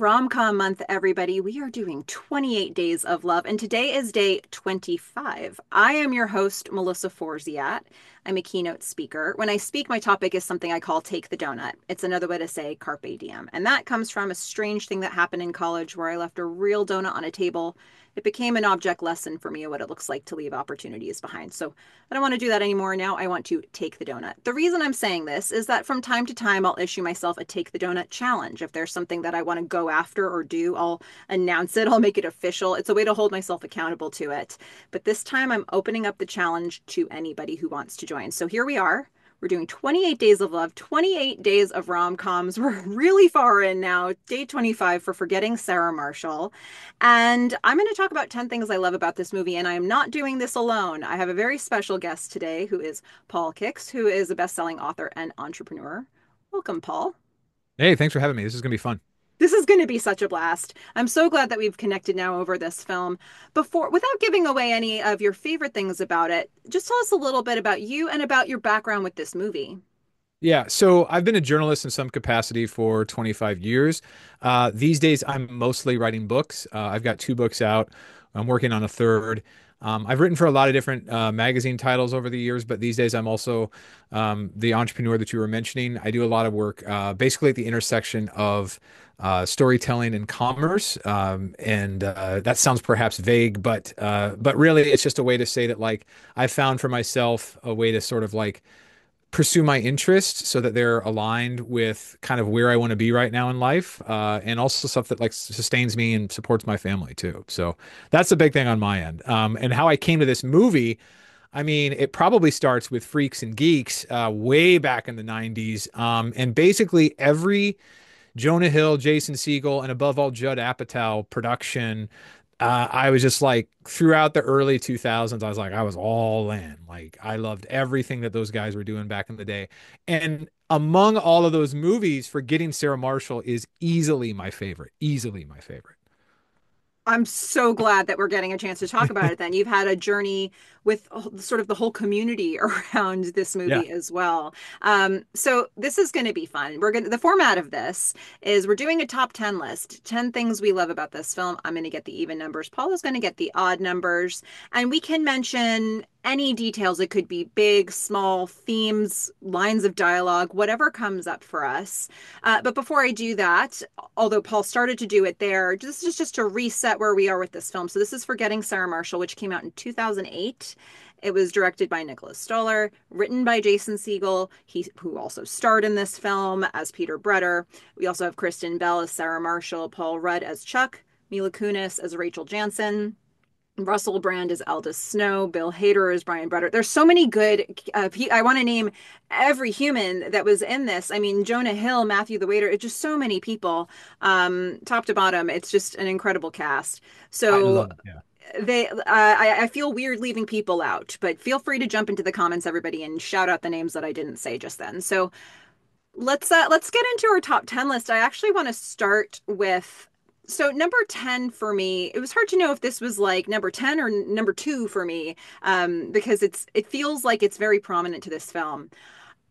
Rom-Com Month, everybody. We are doing 28 Days of Love, and today is day 25. I am your host, Melissa Forziat. I'm a keynote speaker. When I speak, my topic is something I call Take the Doughnut. It's another way to say Carpe Diem. And that comes from a strange thing that happened in college where I left a real donut on a table. It became an object lesson for me of what it looks like to leave opportunities behind. So I don't want to do that anymore. Now I want to take the donut. The reason I'm saying this is that from time to time, I'll issue myself a take the donut challenge. If there's something that I want to go after or do, I'll announce it. I'll make it official. It's a way to hold myself accountable to it. But this time I'm opening up the challenge to anybody who wants to join. So here we are. We're doing 28 Days of Love, 28 days of rom-coms. We're really far in now, day 25 for Forgetting Sarah Marshall. And I'm going to talk about 10 things I love about this movie. And I am not doing this alone. I have a very special guest today who is Paul Kix, who is a best-selling author and entrepreneur. Welcome, Paul. Hey, thanks for having me. This is gonna be fun. This is going to be such a blast. I'm so glad that we've connected now over this film. Without giving away any of your favorite things about it, just tell us a little bit about you and about your background with this movie. Yeah, so I've been a journalist in some capacity for 25 years. These days, I'm mostly writing books. I've got two books out. I'm working on a third. I've written for a lot of different magazine titles over the years, but these days I'm also the entrepreneur that you were mentioning. I do a lot of work basically at the intersection of storytelling and commerce. And that sounds perhaps vague, but really it's just a way to say that like I found for myself a way to sort of like pursue my interests so that they're aligned with kind of where I want to be right now in life, and also stuff that like sustains me and supports my family too. So that's a big thing on my end. And how I came to this movie, I mean, it probably starts with Freaks and Geeks, way back in the 90s. And basically every Jonah Hill, Jason Segel, and above all, Judd Apatow production. I was just like, throughout the early 2000s, I was like, I was all in. Like, I loved everything that those guys were doing back in the day. And among all of those movies, Forgetting Sarah Marshall is easily my favorite. Easily my favorite. I'm so glad that we're getting a chance to talk about it then. You've had a journey with sort of the whole community around this Yeah. movie as well. So this is going to be fun. The format of this is we're doing a top 10 list, 10 things we love about this film. I'm going to get the even numbers. Paul is going to get the odd numbers, and we can mention any details. It could be big, small themes, lines of dialogue, whatever comes up for us. But before I do that, although Paul started to do it there, just to reset where we are with this film. So this is Forgetting Sarah Marshall, which came out in 2008. It was directed by Nicholas Stoller, written by Jason Segel, who also starred in this film as Peter Breder. We also have Kristen Bell as Sarah Marshall, Paul Rudd as Chuck, Mila Kunis as Rachel Jansen, Russell Brand is Aldous Snow. Bill Hader is Brian Breder. There's so many good. I want to name every human that was in this. I mean, Jonah Hill, Matthew the Waiter. It's just so many people, top to bottom. It's just an incredible cast. I So love it. Yeah. I feel weird leaving people out, but feel free to jump into the comments, everybody, and shout out the names that I didn't say just then. So let's get into our top 10 list. I actually want to start with number 10 for me. It was hard to know if this was like number 10 or number 2 for me, because it feels like it's very prominent to this film.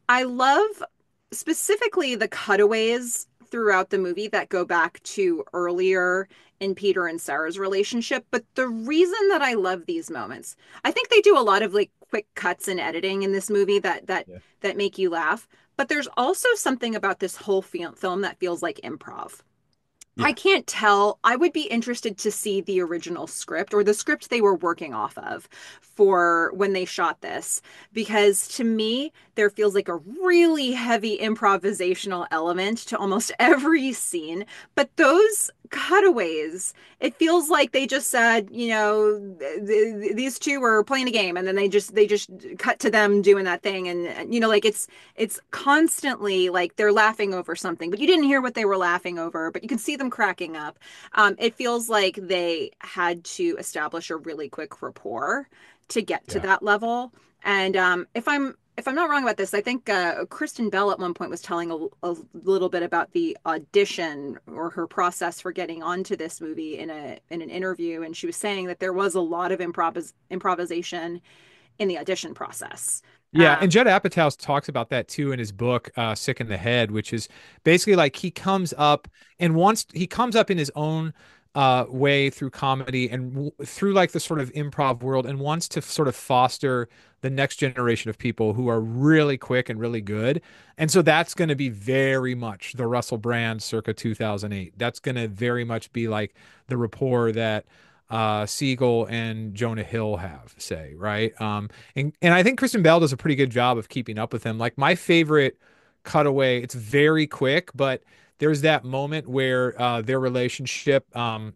I love specifically the cutaways throughout the movie that go back to earlier in Peter and Sarah's relationship. But the reason that I love these moments, I think they do a lot of like quick cuts and editing in this movie Yeah. that make you laugh. But there's also something about this whole film that feels like improv. I Yeah. can't tell. I would be interested to see the original script or the script they were working off of for when they shot this, because to me, there feels like a really heavy improvisational element to almost every scene. But those cutaways, it feels like they just said, these two were playing a game, and then they just cut to them doing that thing, and like it's constantly like they're laughing over something, but you didn't hear what they were laughing over, but you can see them cracking up. It feels like they had to establish a really quick rapport to get to Yeah. that level. And if I'm not wrong about this, I think Kristen Bell at one point was telling a little bit about the audition or her process for getting onto this movie in an interview, and she was saying that there was a lot of improvisation in the audition process. Yeah, and Judd Apatow talks about that too in his book, Sick in the Head, which is basically like he comes up in his own way through comedy and through like the sort of improv world and wants to sort of foster the next generation of people who are really quick and really good. And so that's going to be very much the Russell Brand circa 2008. That's going to very much be like the rapport that Segel and Jonah Hill have, say, right? And I think Kristen Bell does a pretty good job of keeping up with him. Like my favorite cutaway, it's very quick, but there's that moment where their relationship, what's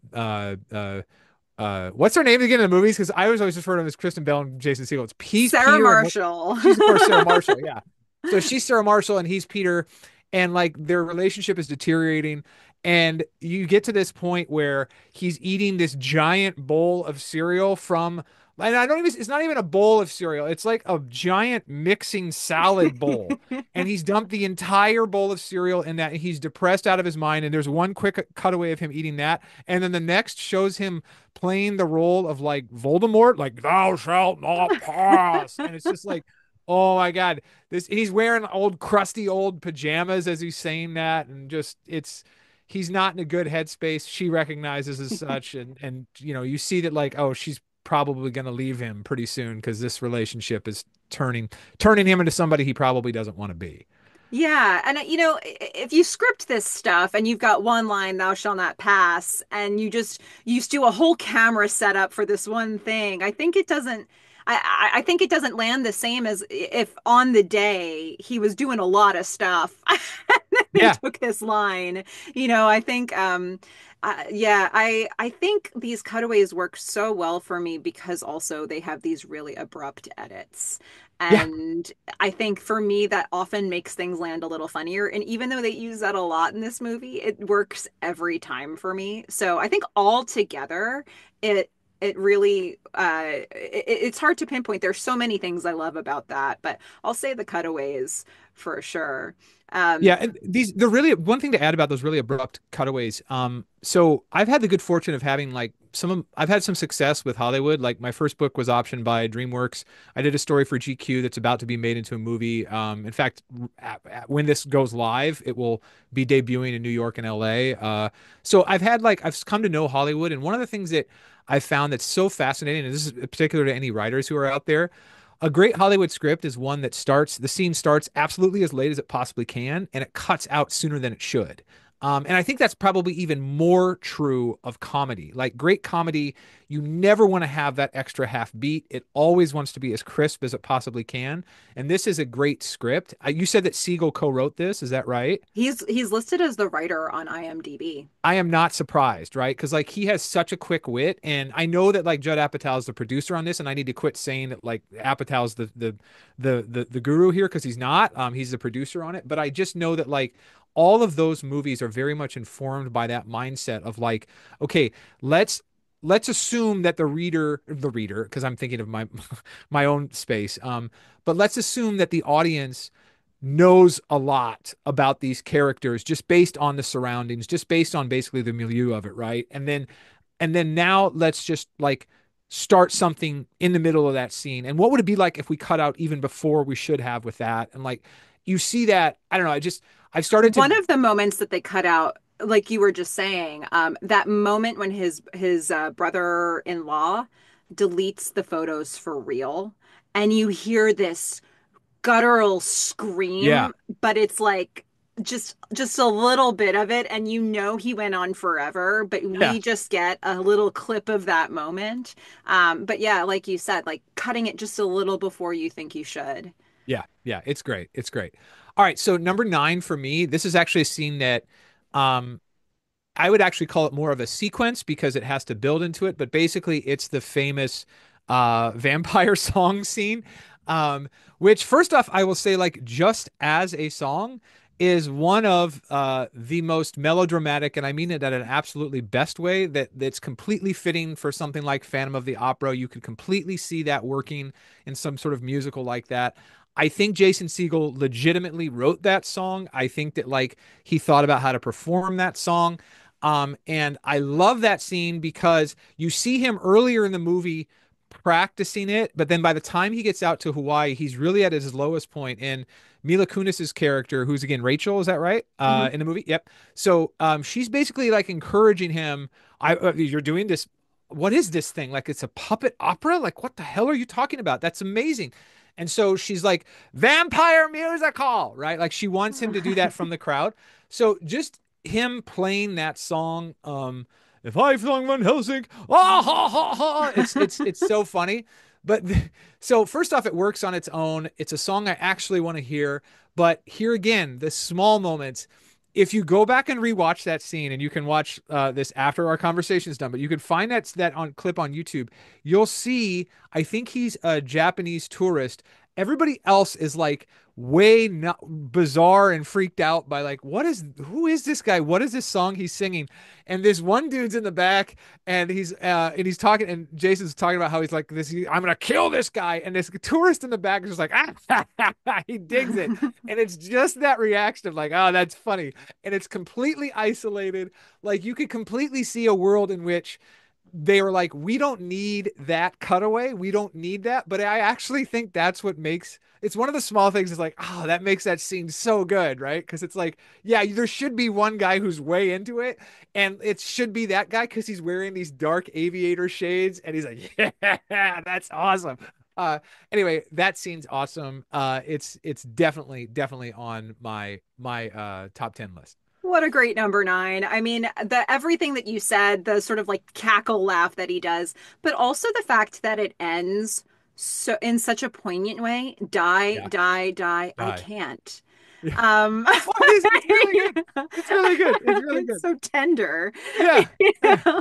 her name again in the movies? Because I was always referred to them as Kristen Bell and Jason Segel. It's Sarah Peter, and Marshall. she's of course Sarah Marshall. Yeah, so she's Sarah Marshall and he's Peter, and like their relationship is deteriorating. And you get to this point where he's eating this giant bowl of cereal from, and I don't even, it's not even a bowl of cereal. It's like a giant mixing salad bowl. And he's dumped the entire bowl of cereal in that. And he's depressed out of his mind. And there's one quick cutaway of him eating that. And then the next shows him playing the role of like Voldemort, like, thou shalt not pass. And it's just like, oh my God, this he's wearing old crusty old pajamas as he's saying that, and just he's not in a good headspace. She recognizes as such, and you know, you see that like, oh, she's probably going to leave him pretty soon because this relationship is turning him into somebody he probably doesn't want to be. Yeah, and if you script this stuff and you've got one line, "Thou shall not pass," and you just do a whole camera setup for this one thing, I think it doesn't. I think it doesn't land the same as if on the day he was doing a lot of stuff and then they Yeah, took this line. I think yeah, I think these cutaways work so well for me because also they have these really abrupt edits. yeah, And I think for me, that often makes things land a little funnier. And even though they use that a lot in this movie, it works every time for me. So I think all together, it really it's hard to pinpoint. There's so many things I love about that, but I'll say the cutaways for sure. yeah. Um, And the really one thing to add about those really abrupt cutaways. So I've had the good fortune of having like I've had some success with Hollywood. Like my first book was optioned by DreamWorks. I did a story for GQ that's about to be made into a movie. In fact, when this goes live, it will be debuting in New York and LA. So I've come to know Hollywood, and one of the things that I found that's so fascinating, and this is particular to any writers who are out there, a great Hollywood script is one that the scene starts absolutely as late as it possibly can, and it cuts out sooner than it should. And I think that's probably even more true of comedy. Like great comedy, you never want to have that extra half beat. It always wants to be as crisp as it possibly can. And this is a great script. You said that Siegel co-wrote this. Is that right? he's listed as the writer on IMDb. I am not surprised, right? Because like he has such a quick wit, and I know that like Judd Apatow is the producer on this, and I need to quit saying that like Apatow's the guru here because he's not. He's the producer on it, but I just know that like all of those movies are very much informed by that mindset of like, okay, let's assume that the reader, because I'm thinking of my my own space, but let's assume that the audience knows a lot about these characters just based on the surroundings, just based on basically the milieu of it, right? And then now let's just like start something in the middle of that scene. And what would it be like if we cut out even before we should have with that? And like you see that, I don't know, I've started to One of the moments that they cut out, like you were just saying, that moment when his brother-in-law deletes the photos for real, and you hear this guttural yeah, scream, but it's like just a little bit of it, and he went on forever, but yeah, we just get a little clip of that moment. But yeah, like you said, like cutting it just a little before you think you should. yeah, yeah. It's great. It's great. All right, so number 9 for me, this is actually a scene that um I would actually call it more of a sequence because it has to build into it, but basically it's the famous vampire song scene. Um, which first off, I will say, like, just as a song is one of the most melodramatic, and I mean it in an absolutely best way, that's completely fitting for something like Phantom of the Opera. You could completely see that working in some sort of musical like that. I think Jason Segel legitimately wrote that song. I think that like he thought about how to perform that song. And I love that scene because you see him earlier in the movie practicing it, but then by the time he gets out to Hawaii, he's really at his lowest point. And Mila Kunis's character, who's again Rachel, is that right? Mhm. In the movie, yep. So she's basically like encouraging him. You're doing this. What is this thing? Like it's a puppet opera? Like what the hell are you talking about? That's amazing. And so she's like, vampire musical, right? Like she wants him to do that from the crowd. So just him playing that song, if I flung Van Helsing, ah ha ha ha. It's so funny. But so first off, it works on its own. It's a song I actually want to hear. But here again, the small moments. If you go back and rewatch that scene, and you can watch this after our conversation is done, but you can find that on clip on YouTube. You'll see. I think he's a Japanese tourist. Everybody else is like way not bizarre and freaked out by like who is this guy, what is this song he's singing, and this one dude's in the back, and he's talking, and Jason's talking about how he's like this, I'm gonna kill this guy, and this tourist in the back is just like he digs it, and it's just that reaction of like, oh, that's funny, and it's completely isolated. Like you could completely see a world in which they were like, we don't need that cutaway. We don't need that. But I actually think that's what makes it's one of the small things is like, oh, that makes that scene so good, right? Because it's like, yeah, there should be one guy who's way into it, and it should be that guy because he's wearing these dark aviator shades, and he's like, yeah, that's awesome. Anyway, that scene's awesome. It's definitely on my top 10 list. What a great number nine. I mean, the everything that you said, the sort of like cackle laugh that he does, but also the fact that it ends so in such a poignant way. Die, Yeah, die, die. I die. can't. Yeah. Um, Oh, it is. It's really good. It's really good. It's really it's good. so tender. Yeah. Yeah.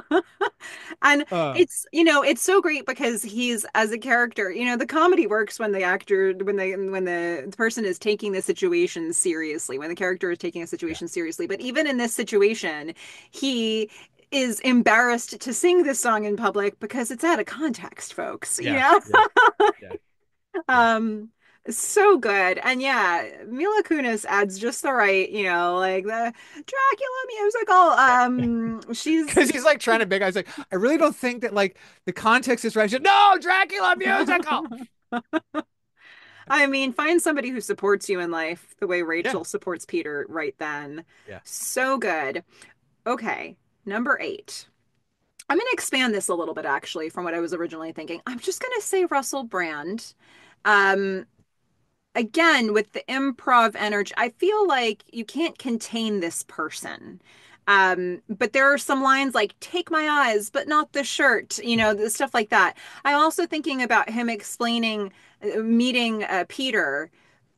And Uh, it's so great because he's as a character, the comedy works when the actor, when the person is taking the situation seriously, when the character is taking a yeah. situation seriously. But even in this situation, he is embarrassed to sing this song in public because it's out of context, folks. Yeah. Yeah. Yeah. Yeah. Um, so good. And yeah, Mila Kunis adds just the right, like the Dracula musical. She's Because he's like trying to beg. I was like, I really don't think that like the context is right. She's like, no, Dracula musical. I mean, find somebody who supports you in life the way Yeah. Rachel supports Peter right then. Yeah. So good. Okay, number 8. I'm going to expand this a little bit actually from what I was originally thinking. I'm just going to say Russell Brand. Um, Again, with the improv energy, I feel like you can't contain this person. But there are some lines like "take my eyes, but not the shirt," the stuff like that. I'm also thinking about him explaining meeting Peter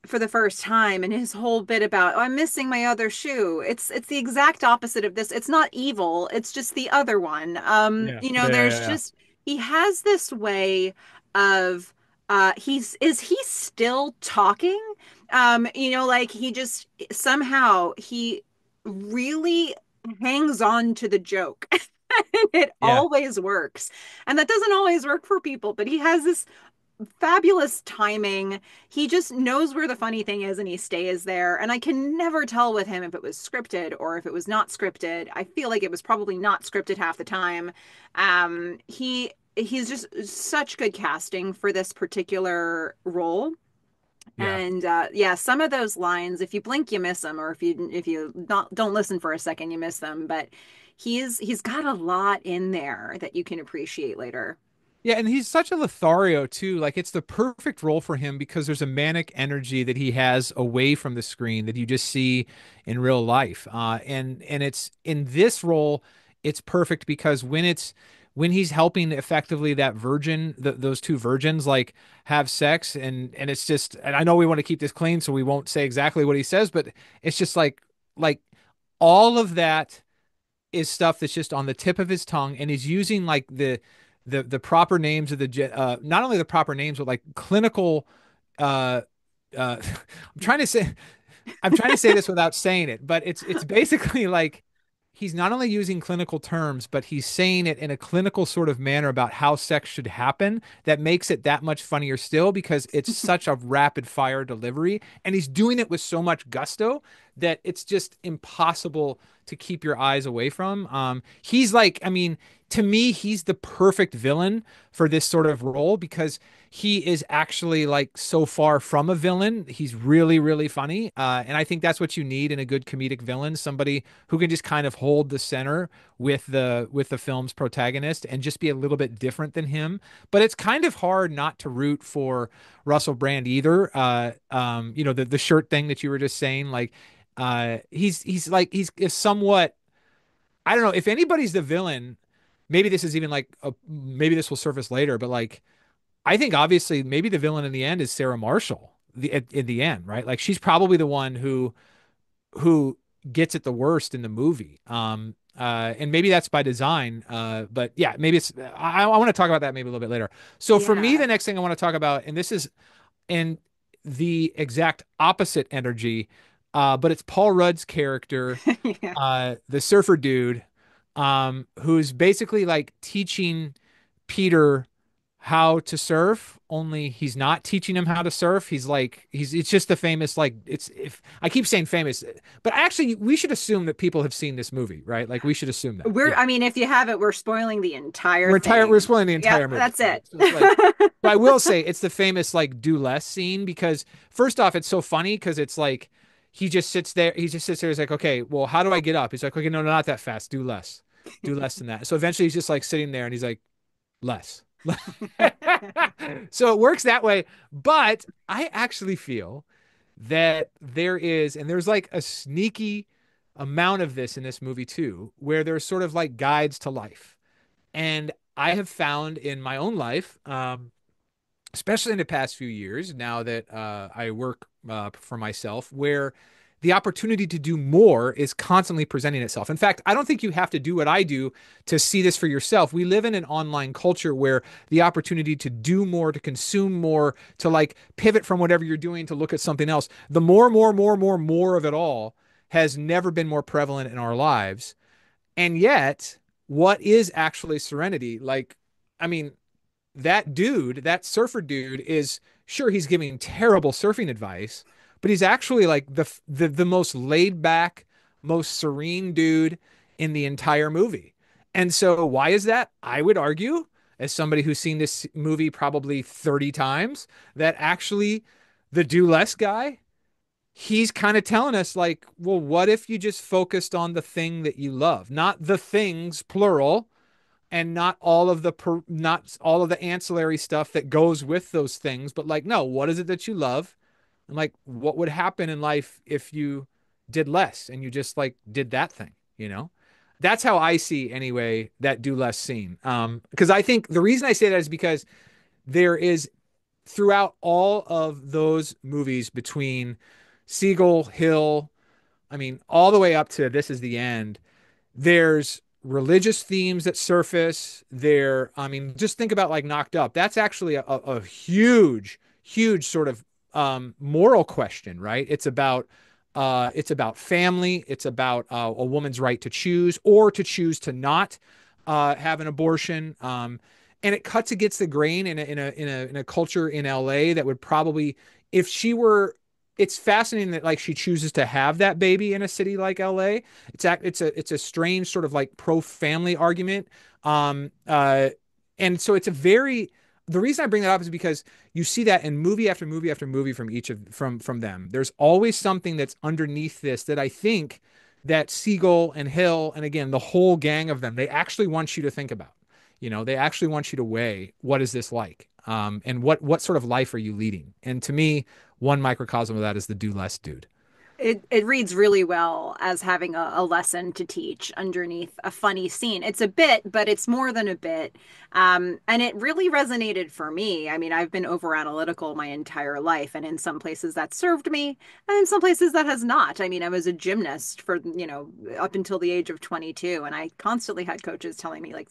for the first time and his whole bit about, oh, I'm missing my other shoe. It's the exact opposite of this. It's not evil. It's just the other one. Yeah. Yeah. There's Yeah. just he has this way of is he still talking? Like he just somehow he really hangs on to the joke. And it Yeah. always works. And that doesn't always work for people, but he has this fabulous timing. He just knows where the funny thing is and he stays there. And I can never tell with him if it was scripted or if it was not scripted. I feel like it was probably not scripted half the time. He's just such good casting for this particular role. Yeah. And yeah, some of those lines, if you blink, you miss them, or if you don't listen for a second, you miss them. But he's got a lot in there that you can appreciate later. Yeah, and he's such a Lothario too. Like it's the perfect role for him because there's a manic energy that he has away from the screen that you just see in real life. And it's in this role, it's perfect because when he's helping effectively that virgin, those two virgins like have sex, and it's just, and I know we want to keep this clean, so we won't say exactly what he says, but it's just like all of that is stuff that's just on the tip of his tongue, and he's using like the proper names of not only the proper names but like clinical uh I'm trying to say this without saying it, but it's basically like he's not only using clinical terms, but he's saying it in a clinical sort of manner about how sex should happen that makes it that much funnier still because it's such a rapid fire delivery. And he's doing it with so much gusto that it's just impossible to keep your eyes away from. He's like, I mean, to me, he's the perfect villain for this sort of role because he is actually like so far from a villain. He's really, really funny. And I think that's what you need in a good comedic villain, somebody who can just kind of hold the center with the film's protagonist and just be a little bit different than him. But it's kind of hard not to root for Russell Brand either. You know, the shirt thing that you were just saying, like he's like he's somewhat, I don't know if anybody's the villain. Maybe this is even like maybe this will surface later, but like I think obviously maybe the villain in the end is Sarah Marshall. In the end, right? Like she's probably the one who gets it the worst in the movie. And maybe that's by design. But yeah, maybe it's. I want to talk about that maybe a little bit later. So for me, Yeah. the next thing I want to talk about, and this is in the exact opposite energy, but it's Paul Rudd's character, Yeah. the surfer dude, who's basically like teaching Peter how to surf, only he's not teaching him how to surf. He's like it's just the famous like it's if I keep saying famous, but actually we should assume that people have seen this movie, right? Like we should assume that. We're, Yeah. I mean, if you haven't, we're spoiling the entire We're thing. spoiling the Yep, entire movie, that's right? it. So it's like, but I will say it's the famous like do less scene because first off, it's so funny because it's like he just sits there, he's like, okay, well, how do I get up? He's like, okay, no, not that fast, do less than that. So eventually he's just like sitting there and he's like, less. So it works that way. But I actually feel that there's like a sneaky amount of this in this movie too, where there's sort of like guides to life. And I have found in my own life, especially in the past few years, now that I work for myself, where the opportunity to do more is constantly presenting itself. In fact, I don't think you have to do what I do to see this for yourself. We live in an online culture where the opportunity to do more, to consume more, to like pivot from whatever you're doing to look at something else, the more of it all has never been more prevalent in our lives. And yet, what is actually serenity? Like, I mean, that dude, that surfer dude, is sure he's giving terrible surfing advice, but he's actually like the most laid back, most serene dude in the entire movie. And so why is that? I would argue, as somebody who's seen this movie probably 30 times, that actually the do less guy, he's kind of telling us like, well, what if you just focused on the thing that you love, not the things plural, and not all of the ancillary stuff that goes with those things, but like, no, what is it that you love? And like, what would happen in life if you did less and you just like did that thing, you know? That's how I see anyway that do less scene. Because I think the reason I say that is because there is throughout all of those movies between Segel, Hill, I mean, all the way up to This Is the End, there's religious themes that surface there. I mean, just think about like Knocked Up. That's actually a huge, huge sort of moral question, right? It's about family. It's about a woman's right to choose or to choose to not have an abortion. And it cuts against the grain in a culture in LA that would probably, if she were, it's fascinating that like she chooses to have that baby in a city like LA. It's a strange sort of like pro family argument. Um, uh, and so it's a very, the reason I bring that up is because you see that in movie after movie after movie from each of from them. There's always something that's underneath this that I think that Segel and Hill and again the whole gang of them, they actually want you to think about. You know, they actually want you to weigh what is this like, and what sort of life are you leading? And to me, one microcosm of that is the do less dude. It reads really well as having a lesson to teach underneath a funny scene. It's a bit, but it's more than a bit. And it really resonated for me. I mean, I've been over analytical my entire life, and in some places that served me, and in some places that has not. I mean, I was a gymnast for, up until the age of 22, and I constantly had coaches telling me, like,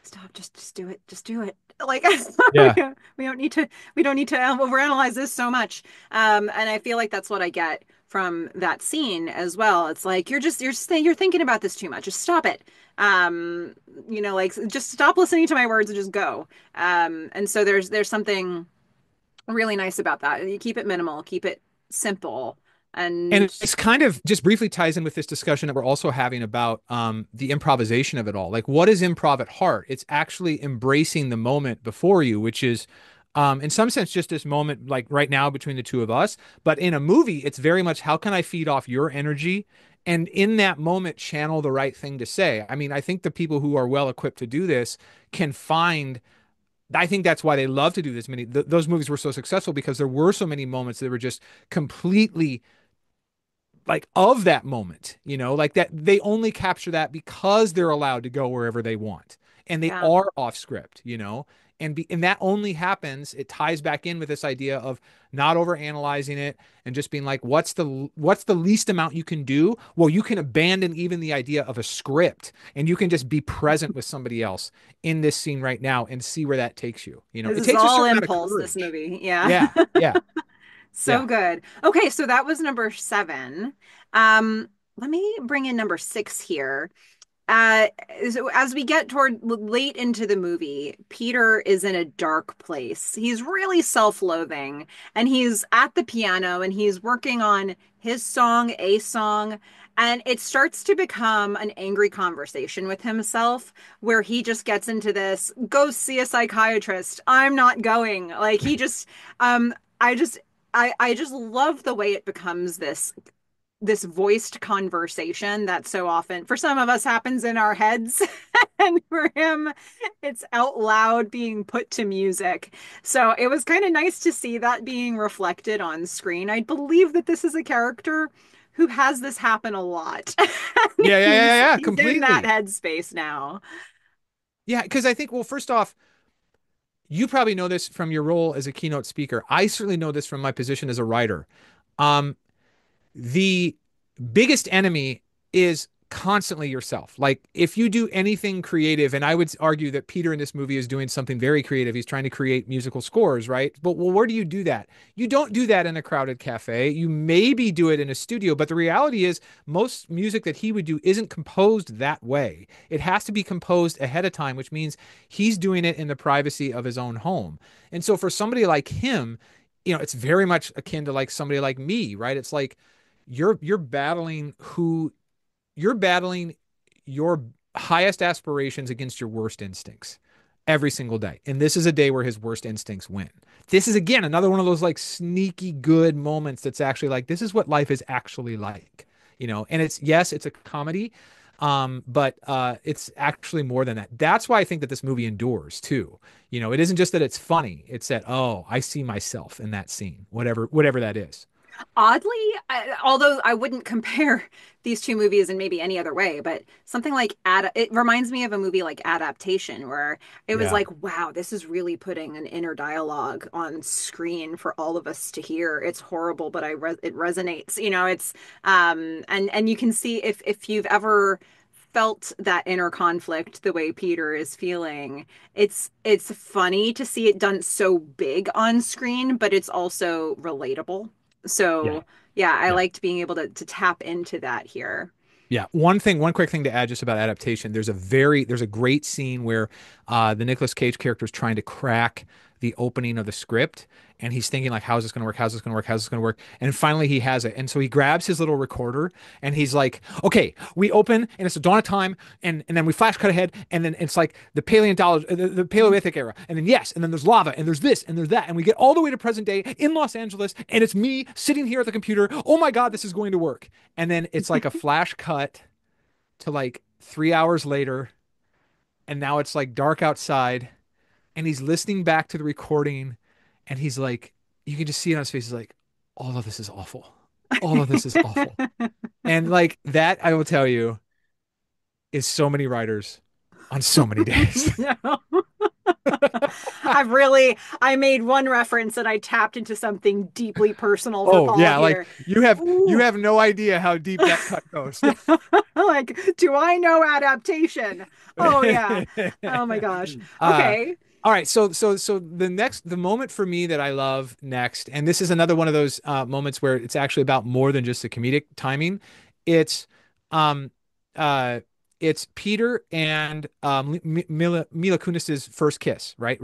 stop, just do it, just do it. Like Yeah. we don't need to overanalyze this so much. And I feel like that's what I get from that scene as well. It's like you're thinking about this too much. Just stop it. Like just stop listening to my words and just go. And so there's something really nice about that. You keep it minimal, keep it simple. And And it's kind of just briefly ties in with this discussion that we're also having about the improvisation of it all. Like, what is improv at heart? It's actually embracing the moment before you, which is, in some sense, just this moment, like right now between the two of us. But in a movie, it's very much how can I feed off your energy? And in that moment, channel the right thing to say. I mean, I think the people who are well equipped to do this can find. I think that's why they love to do this. Those movies were so successful because there were so many moments that were just completely like of that moment, like that they only capture that because they're allowed to go wherever they want and they yeah, are off script. And that only happens, it ties back in with this idea of not over analyzing it and just being like, what's the least amount you can do? Well, you can abandon even the idea of a script and you can just be present with somebody else in this scene right now and see where that takes you. this It is takes a all certain amount of impulse, this courage. movie. Yeah. Yeah, yeah, So yeah. good. Okay, so that was number seven. Let me bring in number six here. Uh, so as we get toward late into the movie, Peter is in a dark place. He's really self-loathing, and he's at the piano and he's working on his song, a song, and it starts to become an angry conversation with himself where he just gets into this, go see a psychiatrist. I'm not going. Like he just I just I just love the way it becomes this voiced conversation that so often for some of us happens in our heads and for him it's out loud being put to music. So it was kind of nice to see that being reflected on screen. I believe that this is a character who has this happen a lot. Yeah, yeah, yeah, yeah, He's in that completely. headspace now. Yeah, because I think, well, first off, you probably know this from your role as a keynote speaker. I certainly know this from my position as a writer. Um, the biggest enemy is constantly yourself. Like if you do anything creative, and I would argue that Peter in this movie is doing something very creative. He's trying to create musical scores, right? But well, where do you do that? You don't do that in a crowded cafe. You maybe do it in a studio, but the reality is most music that he would do isn't composed that way. It has to be composed ahead of time, which means he's doing it in the privacy of his own home. And so for somebody like him, it's very much akin to like somebody like me, right? It's like you're battling you're battling your highest aspirations against your worst instincts every single day. And this is a day where his worst instincts win. This is again another one of those like sneaky good moments that's actually like this is what life is actually like. And it's yes, it's a comedy. But it's actually more than that. That's why I think that this movie endures too. It isn't just that it's funny. It's that, oh, I see myself in that scene, whatever that is. Oddly, although I wouldn't compare these two movies in maybe any other way, but something like it reminds me of a movie like Adaptation, where it was Yeah. like, wow, this is really putting an inner dialogue on screen for all of us to hear. It's horrible, but it resonates. It's and you can see if you've ever felt that inner conflict the way Peter is feeling. It's funny to see it done so big on screen, but it's also relatable. Yeah. So yeah, I Yeah. liked being able to tap into that here. Yeah. One quick thing to add just about adaptation. There's a great scene where the Nicolas Cage character is trying to crack the opening of the script and he's thinking like, how's this going to work? How's this going to work? How's this going to work? And finally he has it. And so he grabs his little recorder and he's like, okay, we open and it's the dawn of time. And then we flash cut ahead. And then it's like the paleontology, the Paleolithic era. And then yes. And then there's lava and there's this and there's that. And we get all the way to present day in Los Angeles. And it's me sitting here at the computer. Oh my God, this is going to work. And then it's like a flash cut to like 3 hours later, and now it's like dark outside, and he's listening back to the recording, and he's like, you can just see it on his face. He's like, all of this is awful. All of this is awful. And like that, I will tell you, is so many writers on so many days. No. I made one reference and I tapped into something deeply personal for Oh Paul yeah, like here. you Ooh. have no idea how deep that cut goes. Like, do I know adaptation? Oh yeah. Oh my gosh. uh, Okay. All right, so the moment for me that I love next, and this is another one of those moments where it's actually about more than just the comedic timing. It's um uh it's Peter and Mila Kunis's first kiss, right?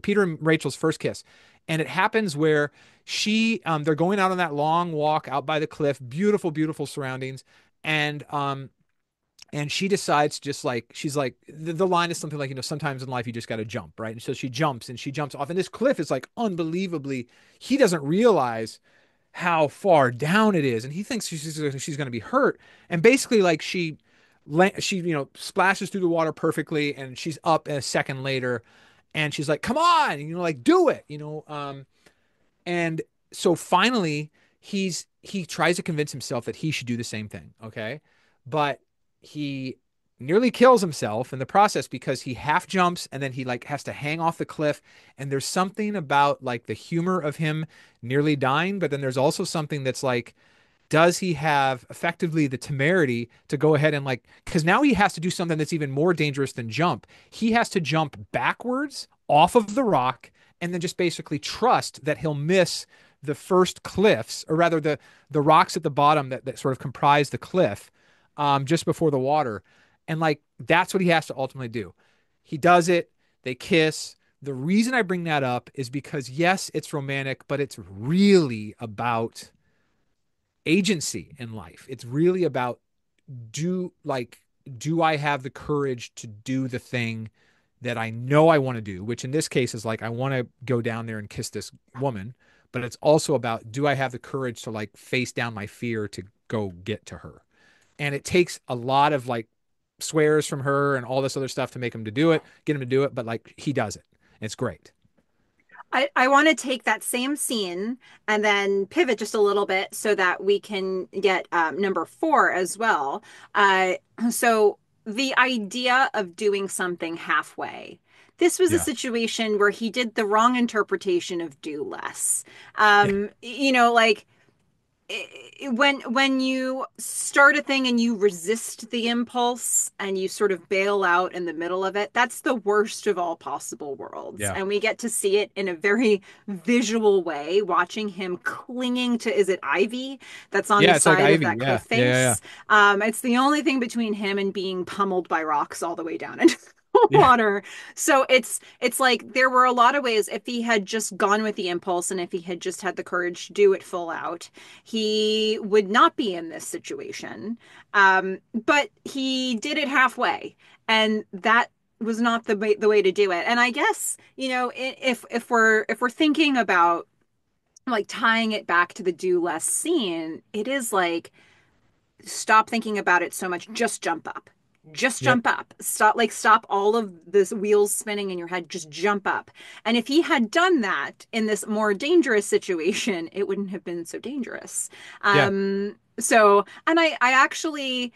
Peter and Rachel's first kiss, and it happens where they're going out on that long walk out by the cliff, beautiful, beautiful surroundings. And she decides, just like, she's like, the line is something like, sometimes in life you just got to jump, right? And so she jumps, and she jumps off, and this cliff is like unbelievably, he doesn't realize how far down it is, and he thinks she's going to be hurt. And basically, like, she splashes through the water perfectly, and she's up a second later, and she's like, come on, like, do it, and so finally, he tries to convince himself that he should do the same thing. Okay. But he nearly kills himself in the process, because he half jumps, and then he, like, has to hang off the cliff. And there's something about, like, the humor of him nearly dying, but then there's also something that's like, does he have effectively the temerity to go ahead and, like, because now he has to do something that's even more dangerous than jump. He has to jump backwards off of the rock, and then just basically trust that he'll miss the first cliffs, or rather the rocks at the bottom that sort of comprise the cliff, just before the water. And, like, that's what he has to ultimately do. He does it. They kiss. The reason I bring that up is because, yes, it's romantic, but it's really about agency in life. It's really about, do like do I have the courage to do the thing that I know I want to do, which in this case is, like, I want to go down there and kiss this woman, but it's also about, do I have the courage to, like, face down my fear to go get to her? And it takes a lot of, like, swears from her and all this other stuff to make him to do it, get him to do it, but, like, he does it. It's great. I want to take that same scene and then pivot just a little bit so that we can get number four as well. Uh, so, the idea of doing something halfway. This was a Yeah. situation where he did the wrong interpretation of do less. Yeah. Like, when you start a thing and you resist the impulse and you sort of bail out in the middle of it, that's the worst of all possible worlds. Yeah. And we get to see it in a very visual way, watching him clinging to, is it ivy that's on the Yeah. It's like side of Ivy. that Yeah. cliff Yeah. Yeah. face. It's the only thing between him and being pummeled by rocks all the way down into Yeah. water. So it's like there were a lot of ways, if he had just gone with the impulse and if he had just had the courage to do it full out, he would not be in this situation. But he did it halfway, and that was not the way to do it. And I guess, if we're thinking about, like, tying it back to the do less scene, it is like, stop thinking about it so much, just jump up, just Yep. jump up, stop all of this wheels spinning in your head, just jump up. And if he had done that in this more dangerous situation, it wouldn't have been so dangerous. Yeah. So, and I actually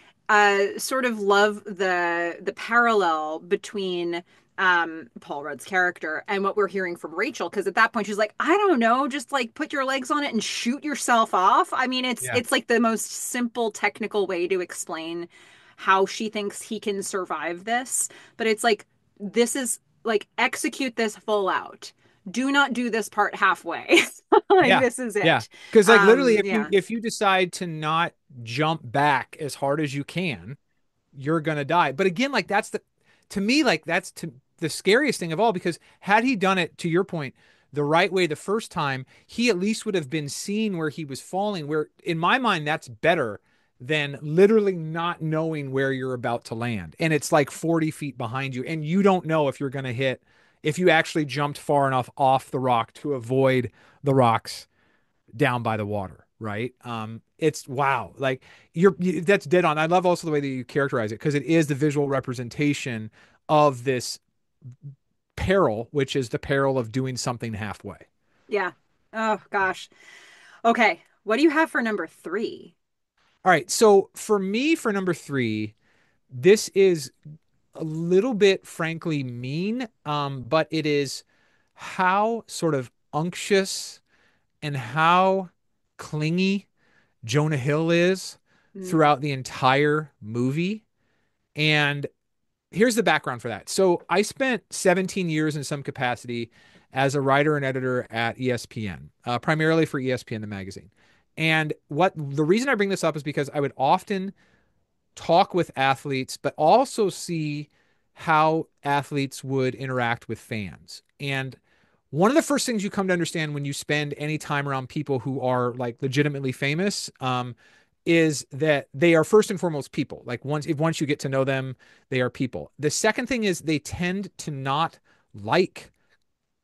sort of love the parallel between Paul Rudd's character and what we're hearing from Rachel, because at that point she's like, I don't know, just, like, put your legs on it and shoot yourself off. I mean, it's Yeah. it's like the most simple technical way to explain how she thinks he can survive this, but it's like, this is like, execute this full out. Do not do this part halfway. Like, Yeah. this is Yeah. it. Because, like, literally, if you Yeah. if you decide to not jump back as hard as you can, you're gonna die. But again, like, that's to me, like, that's the scariest thing of all, because had he done it, to your point, the right way the first time, he at least would have been seen where he was falling, where in my mind that's better than literally not knowing where you're about to land. And it's like 40 feet behind you, and you don't know if you're gonna hit, if you actually jumped far enough off the rock to avoid the rocks down by the water, right? It's wow, like, that's dead on. I love also the way that you characterize it, because it is the visual representation of this peril, which is the peril of doing something halfway. Yeah. Oh gosh. Okay. What do you have for number three? All right, so for me, for number three, this is a little bit, frankly, mean, but it is how sort of unctuous and how clingy Jonah Hill is Mm, throughout the entire movie. And here's the background for that. So I spent 17 years in some capacity as a writer and editor at ESPN, primarily for ESPN, the magazine. And what the reason I bring this up is because I would often talk with athletes, but also see how athletes would interact with fans. And one of the first things you come to understand when you spend any time around people who are like legitimately famous, is that they are first and foremost people. Like once you get to know them, they are people. The second thing is they tend to not like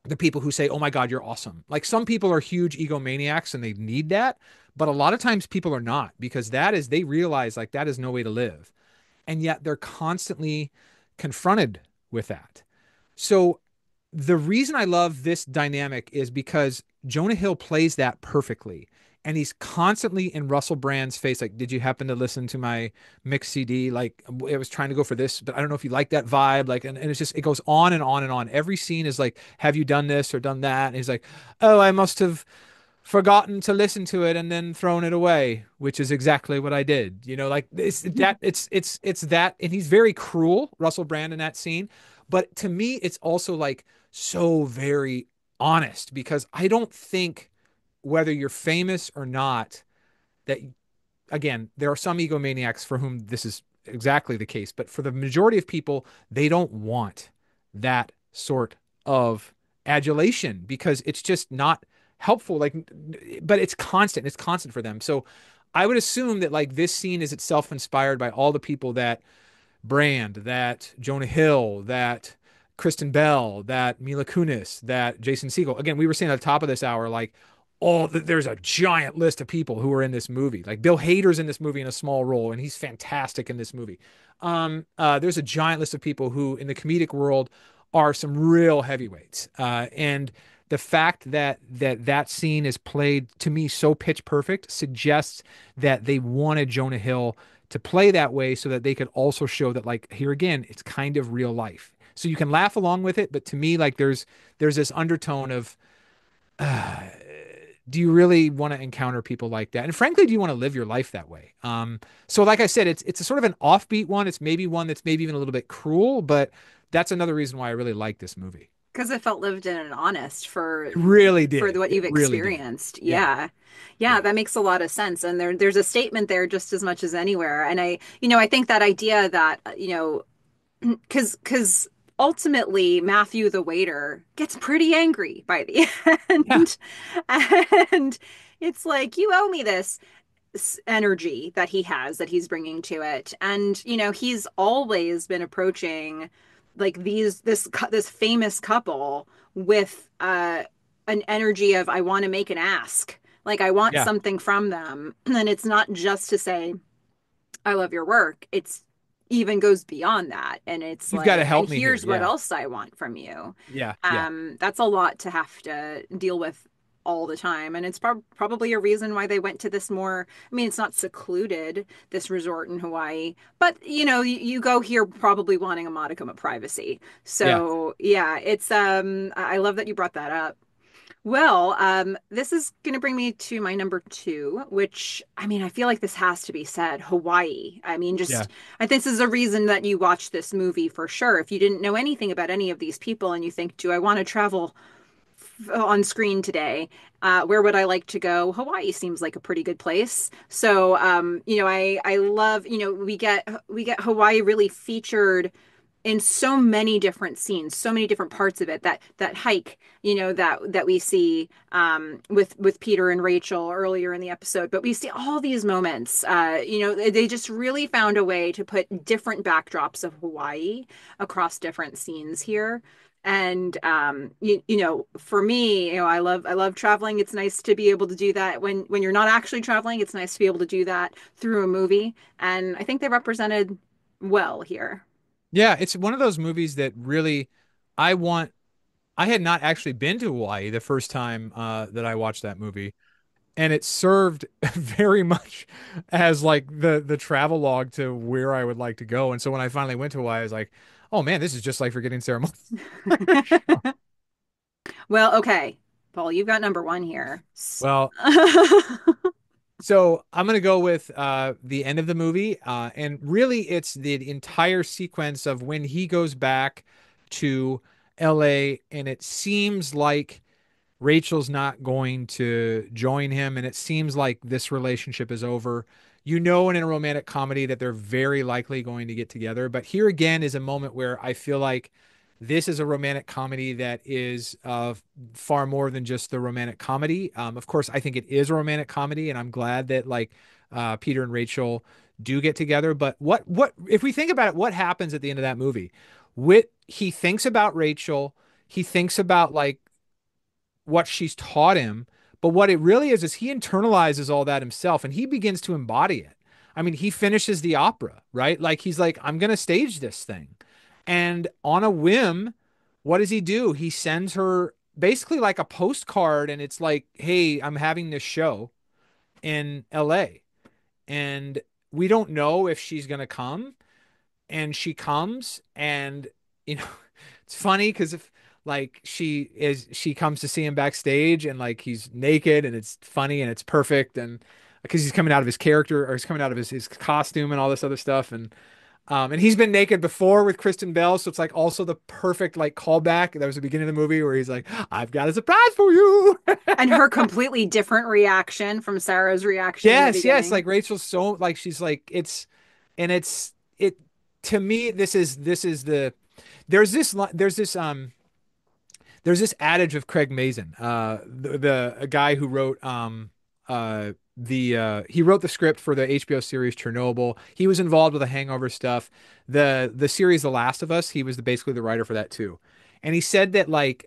the people who say, "Oh my God, you're awesome." Like some people are huge egomaniacs and they need that, but a lot of times people are not because they realize like that is no way to live. And yet they're constantly confronted with that. So the reason I love this dynamic is because Jonah Hill plays that perfectly. And he's constantly in Russell Brand's face. Like, did you happen to listen to my mix CD? Like, it was trying to go for this, but I don't know if you like that vibe. Like, and it's just, it goes on and on and on. Every scene is like, have you done this or done that? And he's like, oh, I must have forgotten to listen to it and then thrown it away, which is exactly what I did. Like it's that, and he's very cruel, Russell Brand in that scene. But to me, it's also like so very honest because I don't think whether you're famous or not, that again, there are some egomaniacs for whom this is exactly the case, but for the majority of people, they don't want that sort of adulation because it's just not helpful. Like, but it's constant. It's constant for them. So I would assume that like this scene is itself inspired by all the people that Brand, that Jonah Hill, that Kristen Bell, that Mila Kunis, that Jason Segel. Again, we were saying at the top of this hour, like, oh, there's a giant list of people who are in this movie. Like Bill Hader's in this movie in a small role, and he's fantastic in this movie. There's a giant list of people who, in the comedic world, are some real heavyweights. And the fact that scene is played to me so pitch perfect suggests that they wanted Jonah Hill to play that way so that they could also show that like here again it's kind of real life so you can laugh along with it, but to me like there's this undertone of uh, do you really want to encounter people like that, and frankly do you want to live your life that way? So like I said, it's a sort of an offbeat one. It's maybe one that's maybe even a little bit cruel, but that's another reason why I really like this movie. Because it felt lived in and honest It really for did. what It you've really did. experienced. Yeah. Yeah. Yeah, Yeah. that makes a lot of sense. And there's a statement there just as much as anywhere. And I think that idea that, because ultimately Matthew the waiter gets pretty angry by the Yeah. end. And it's like, you owe me this energy that he has that he's bringing to it. And he's always been approaching like this famous couple with an energy of I want to make an ask, like I want Yeah. something from them. And it's not just to say I love your work. It's even goes beyond that, and it's You've got to like, and help me here. here's what Yeah. else I want from you. Yeah. Yeah. That's a lot to have to deal with all the time, and it's probably a reason why they went to this more, I mean, it's not secluded, this resort in Hawaii, but you go here probably wanting a modicum of privacy. Yeah. So yeah, it's I love that you brought that up. Well, this is going to bring me to my number two, which, I mean, I feel like this has to be said, Hawaii. I mean, Yeah. I think this is a reason that you watch this movie for sure. If you didn't know anything about any of these people and you think, do I want to travel on screen today? Where would I like to go? Hawaii seems like a pretty good place. So, I love, we get Hawaii really featured in so many different scenes, so many different parts of it. That hike, that we see with Peter and Rachel earlier in the episode. But we see all these moments. They just really found a way to put different backdrops of Hawaii across different scenes here. And for me, I love traveling. It's nice to be able to do that when you're not actually traveling. It's nice to be able to do that through a movie. And I think they represented well here. Yeah, it's one of those movies that really I want. I had not actually been to Hawaii the first time that I watched that movie, and it served very much as like the travel log to where I would like to go. And so when I finally went to Hawaii, I was like, "Oh man, this is just like forgetting Sarah." Well, okay. Paul, you've got number one here. Well, so I'm gonna go with the end of the movie, and really it's the entire sequence of when he goes back to LA, and it seems like Rachel's not going to join him, and it seems like this relationship is over. In a romantic comedy that they're very likely going to get together, but here again is a moment where I feel like This is a romantic comedy that is far more than just the romantic comedy. Of course, I think it is a romantic comedy, and I'm glad that like Peter and Rachel do get together. But what if we think about it? What happens at the end of that movie? He thinks about Rachel. He thinks about like what she's taught him. But what it really is he internalizes all that himself and he begins to embody it. I mean, he finishes the opera, right? Like he's like, I'm going to stage this thing. And on a whim, what does he do? He sends her basically like a postcard and it's like, hey, I'm having this show in LA. And we don't know if she's going to come. And she comes and, you know, it's funny because if like she comes to see him backstage and like he's naked and it's funny and it's perfect and because he's coming out of his character or he's coming out of his costume and all this other stuff and he's been naked before with Kristen Bell, so it's like also the perfect like callback. That was the beginning of the movie where he's like, "I've got a surprise for you." And her completely different reaction from Sarah's reaction in the Yes, yes. beginning. Like Rachel's so like she's like and it's it to me. This is the there's this adage of Craig Mazin, the a guy who wrote he wrote the script for the HBO series Chernobyl. He was involved with the Hangover stuff. The series The Last of Us, he was basically the writer for that too. And he said that like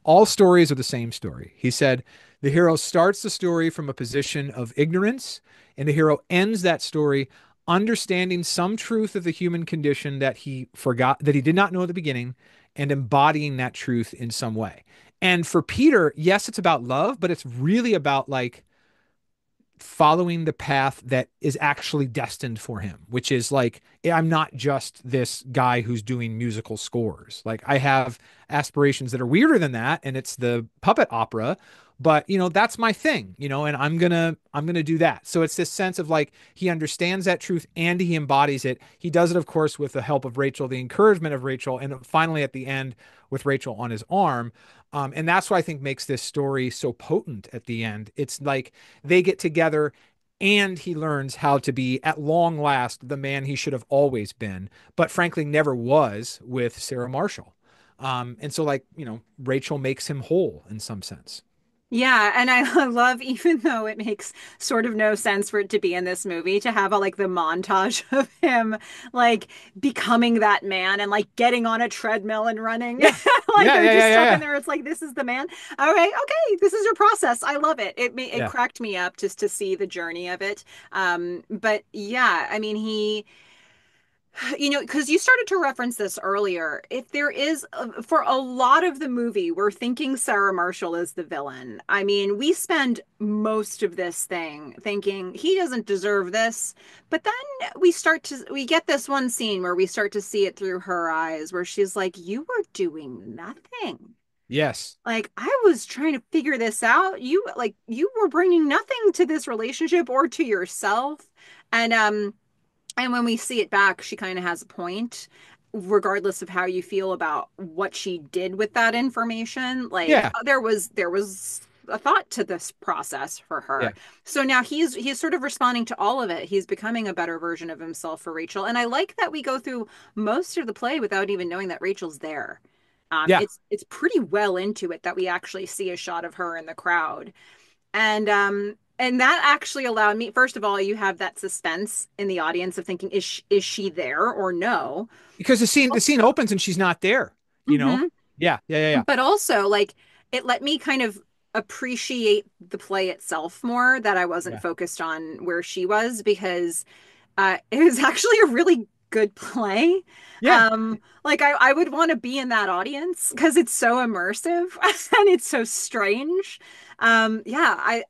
all stories are the same story. He said the hero starts the story from a position of ignorance, and the hero ends that story understanding some truth of the human condition that he forgot that he did not know at the beginning and embodying that truth in some way. And for Peter, yes, it's about love, but it's really about like following the path that is actually destined for him, which is like, I'm not just this guy who's doing musical scores. Like, I have aspirations that are weirder than that, and it's the puppet opera. But that's my thing, and I'm gonna do that. So it's this sense of like he understands that truth and he embodies it. He does it, of course, with the help of Rachel, the encouragement of Rachel, and finally at the end with Rachel on his arm. And that's what I think makes this story so potent at the end. It's like they get together and he learns how to be, at long last, the man he should have always been, but frankly never was with Sarah Marshall. And so, like, Rachel makes him whole in some sense. Yeah, and I love, even though it makes sort of no sense for it to be in this movie, to have a like the montage of him like becoming that man and like getting on a treadmill and running. Yeah. Like Yeah. they're Yeah. just Yeah. stuck in Yeah. there. It's like this is the man. All right, okay, this is your process. I love it. It Yeah. cracked me up just to see the journey of it. But yeah, I mean because you started to reference this earlier. If there is, for a lot of the movie, we're thinking Sarah Marshall is the villain. I mean, we spend most of this thing thinking he doesn't deserve this. But then we get this one scene where we start to see it through her eyes, where she's like, you were doing nothing. Yes. Like, I was trying to figure this out. You were bringing nothing to this relationship or to yourself. And when we see it back, she kind of has a point, regardless of how you feel about what she did with that information. Like Yeah. there was a thought to this process for Yeah. her. So now he's sort of responding to all of it. He's becoming a better version of himself for Rachel. And I like that we go through most of the play without even knowing that Rachel's there. Yeah. It's pretty well into it that we actually see a shot of her in the crowd. And that actually allowed me, first of all, you have that suspense in the audience of thinking, is she there or no? Because the scene opens and she's not there, you know? Hmm. Yeah. Yeah. Yeah. Yeah. But also, like, it let me kind of appreciate the play itself more, that I wasn't Yeah. focused on where she was, because it was actually a really good play. Yeah. Like I would want to be in that audience because it's so immersive and it's so strange. Yeah,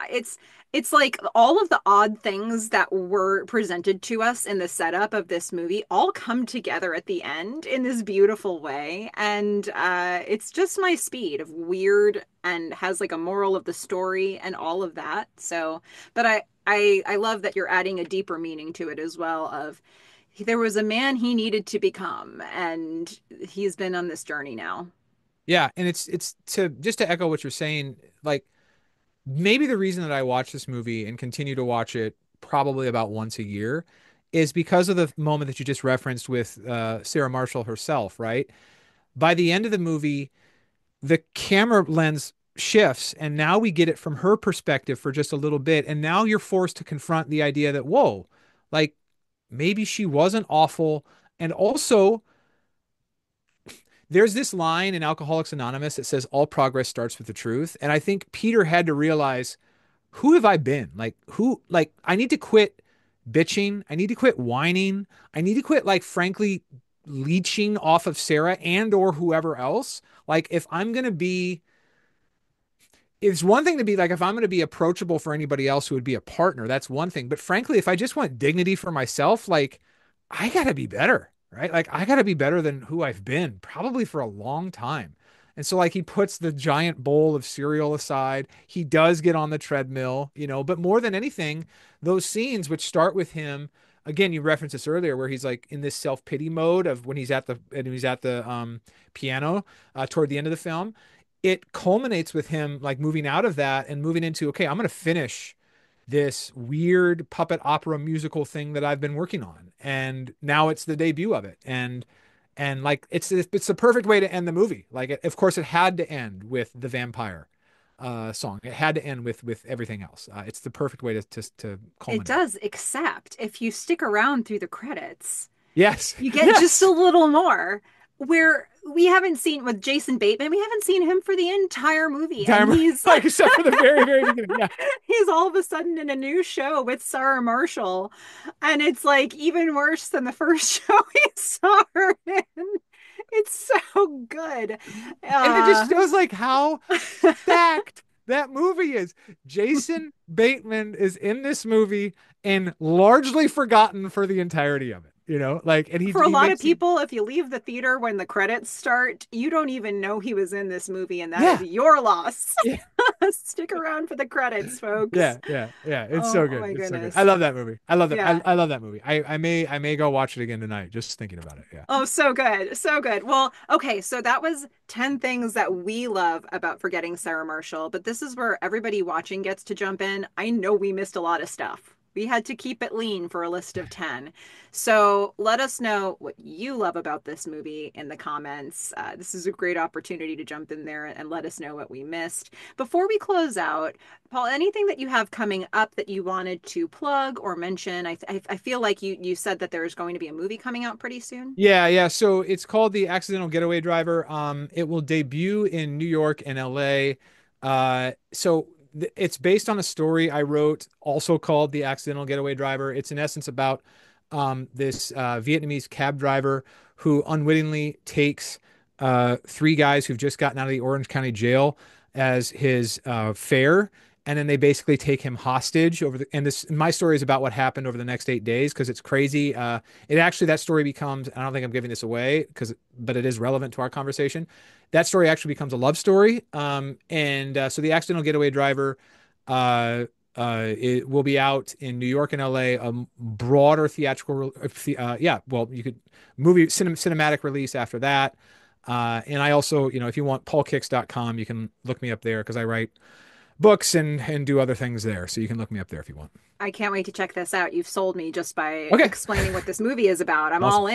it's like all of the odd things that were presented to us in the setup of this movie all come together at the end in this beautiful way. And it's just my speed of weird and has like a moral of the story and all of that. So, but I love that you're adding a deeper meaning to it as well of there was a man he needed to become, and he's been on this journey now. Yeah. And it's to just to echo what you're saying, like maybe the reason that I watch this movie and continue to watch it probably about once a year is because of the moment that you just referenced with Sarah Marshall herself, right? by the end of the movie, the camera lens shifts and now we get it from her perspective for just a little bit. And now you're forced to confront the idea that, whoa, like maybe she wasn't awful. And also, there's this line in Alcoholics Anonymous that says, all progress starts with the truth. And I think Peter had to realize, who have I been? Like, I need to quit bitching. I need to quit whining. I need to quit, like, frankly, leeching off of Sarah and or whoever else. Like, if I'm going to be, it's one thing to be like, if I'm going to be approachable for anybody else who would be a partner, that's one thing. But frankly, if I just want dignity for myself, like, I got to be better, right? Like, I got to be better than who I've been, probably for a long time. And so, like, he puts the giant bowl of cereal aside. He does get on the treadmill, but more than anything, those scenes, which start with him, again, you referenced this earlier, where he's like in this self-pity mode of when he's at the piano toward the end of the film. It culminates with him like moving out of that and moving into, okay, I'm going to finish this weird puppet opera musical thing that I've been working on. And now it's the debut of it. And like it's the perfect way to end the movie. Like of course it had to end with the vampire song. It had to end with everything else. It's the perfect way to It culminate. does, except if you stick around through the credits, Yes. you get just a Yes. little more. Where we haven't seen with Jason Bateman, we haven't seen him for the entire movie, and Time he's like except for the very, very beginning. Yeah. he's all of a sudden in a new show with Sarah Marshall, and it's like even worse than the first show we saw her in. It's so good. And it just Uh, shows like how stacked that movie is. Jason Bateman is in this movie and largely forgotten for the entirety of it. Like, and he for a he lot of makes it. people, if you leave the theater when the credits start, you don't even know he was in this movie, and that is Yeah, your loss. yeah, Stick around for the credits, folks. yeah, yeah, yeah. It's so Oh good. my It's so good. I goodness. love that movie. I love that. I, Yeah. I love that movie. I may go watch it again tonight just thinking about it. Yeah. Oh, so good. So good. Well, okay, so that was 10 things that we love about Forgetting Sarah Marshall, but this is where everybody watching gets to jump in. I know we missed a lot of stuff. We had to keep it lean for a list of 10. So let us know what you love about this movie in the comments. This is a great opportunity to jump in there and let us know what we missed. Before we close out, Paul, anything that you have coming up that you wanted to plug or mention? I feel like you said that there's going to be a movie coming out pretty soon. Yeah, yeah. So it's called The Accidental Getaway Driver. It will debut in New York and LA. It's based on a story I wrote, also called The Accidental Getaway Driver. It's in essence about this Vietnamese cab driver who unwittingly takes three guys who've just gotten out of the Orange County jail as his fare. And then they basically take him hostage and my story is about what happened over the next 8 days because it's crazy. It actually, that story becomes, I don't think I'm giving this away but it is relevant to our conversation. That story actually becomes a love story. So The Accidental Getaway Driver, it will be out in New York and LA, a broader theatrical, yeah, well, you could cinematic release after that. And I also, if you want paulkix.com, you can look me up there because I write books and do other things there. So you can look me up there if you want. I can't wait to check this out. You've sold me just by Okay. explaining what this movie is about. I'm Awesome. all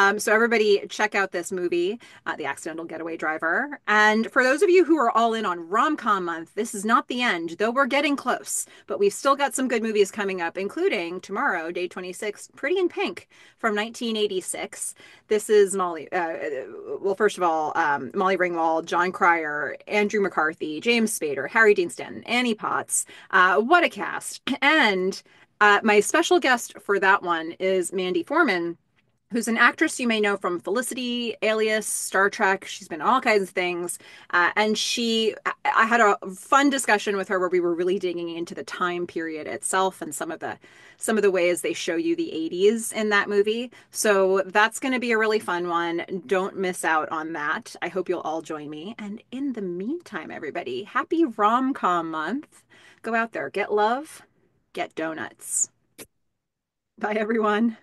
in. So everybody check out this movie, The Accidental Getaway Driver. And for those of you who are all in on Rom-Com Month, this is not the end, though we're getting close. But we've still got some good movies coming up, including tomorrow, day 26, Pretty in Pink from 1986. This is well, first of all, Molly Ringwald, John Cryer, Andrew McCarthy, James Spader, Harry Dean Stanton, Annie Potts. What a cast. And my special guest for that one is Mandy Foreman, who's an actress you may know from Felicity, Alias, Star Trek. She's been in all kinds of things. I had a fun discussion with her where we were really digging into the time period itself and some of the ways they show you the 80s in that movie. So that's going to be a really fun one. Don't miss out on that. I hope you'll all join me. And in the meantime, everybody, happy rom-com month. Go out there, get love, get donuts. Bye, everyone.